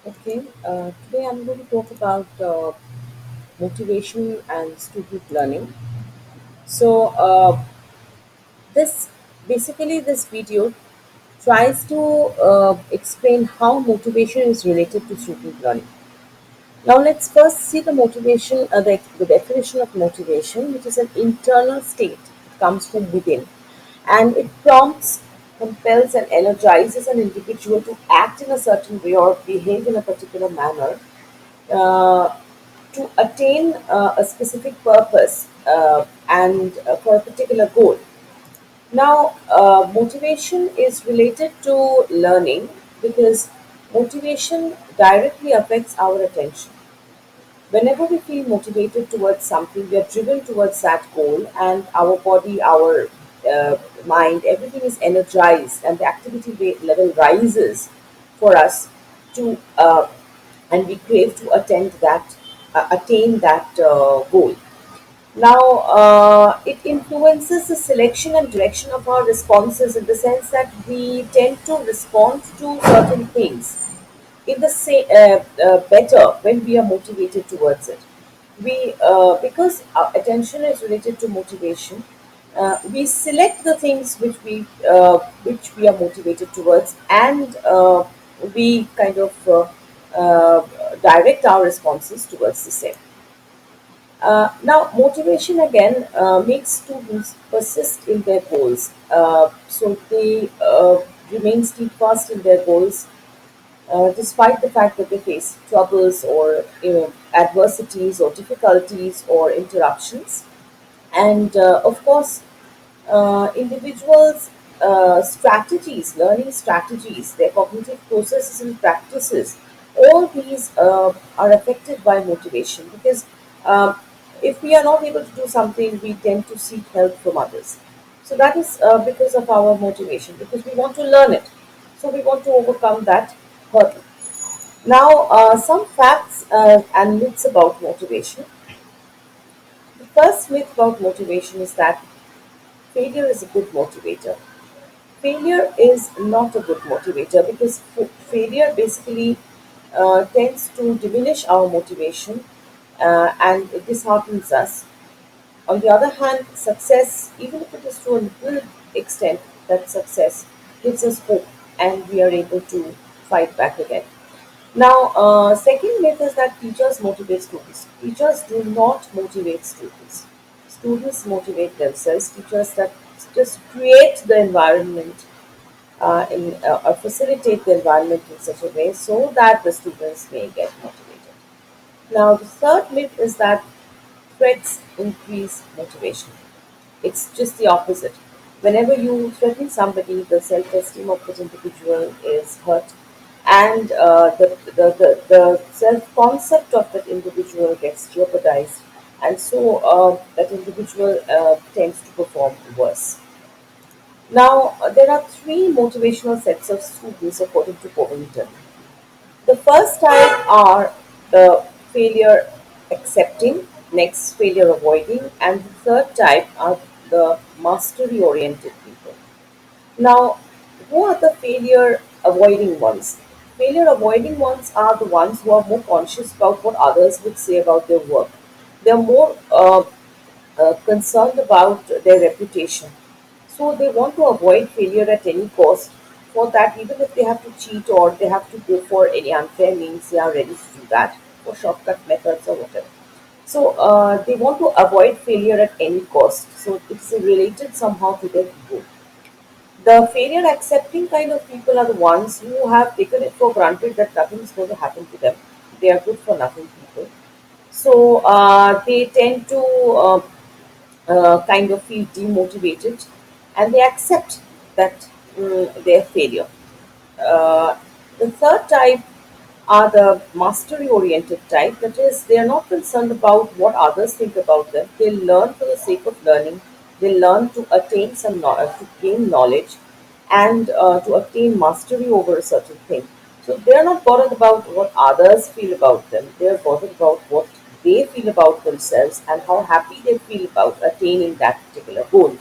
Okay, today I'm going to talk about motivation and student learning. So, this this video tries to explain how motivation is related to student learning. Now, let's first see the motivation, the definition of motivation, which is an internal state. It comes from within, and it prompts, compels, and energizes an individual to act in a certain way or behave in a particular manner uh, to attain a specific purpose and for a particular goal. Now, motivation is related to learning because motivation directly affects our attention. Whenever we feel motivated towards something, we are driven towards that goal, and our body, our mind, everything is energized, and the level rises for us to, and we crave to attain that goal. Now, it influences the selection and direction of our responses in the sense that we tend to respond to certain things in the better when we are motivated towards it. We Because our attention is related to motivation, we select the things which we are motivated towards, and we kind of uh, direct our responses towards the same. Now, motivation again makes students persist in their goals. So they remain steadfast in their goals despite the fact that they face troubles or adversities or difficulties or interruptions. And of course, individuals' learning strategies, their cognitive processes and practices, all these are affected by motivation because um, if we are not able to do something, we tend to seek help from others. So that is because of our motivation, because we want to learn it. So we want to overcome that hurdle. Now, some facts and myths about motivation. The first myth about motivation is that failure is a good motivator. Failure is not a good motivator because failure basically tends to diminish our motivation and it disheartens us. On the other hand, success, even if it is to a little extent, that success gives us hope and we are able to fight back again. Now, second myth is that teachers motivate students. Teachers do not motivate students. Students motivate themselves. Teachers that just create the environment or facilitate the environment in such a way so that the students may get motivated. Now, the third myth is that threats increase motivation. It's just the opposite. Whenever you threaten somebody, the self esteem of that individual is hurt, and the self concept of that individual gets jeopardized, and so that individual tends to perform worse. Now, there are three motivational sets of students according to Covington. The first type are the failure accepting, next failure avoiding, and the third type are the mastery oriented people. Now, who are the failure avoiding ones? Failure avoiding ones are the ones who are more conscious about what others would say about their work. They're more concerned about their reputation. So they want to avoid failure at any cost. For that, even if they have to cheat or they have to go for any unfair means, they are ready to do that for shortcut methods or whatever. So they want to avoid failure at any cost. So it's related somehow to their ego. The failure accepting kind of people are the ones who have taken it for granted that nothing is going to happen to them. They are good for nothing people. So they tend to kind of feel demotivated and they accept that their failure. Uh, the third type are the mastery oriented type, that is, they are not concerned about what others think about them. They learn for the sake of learning, they learn to attain some knowledge, to gain knowledge, and to attain mastery over a certain thing. So they are not bothered about what others feel about them, they are bothered about what they feel about themselves and how happy they feel about attaining that particular goal.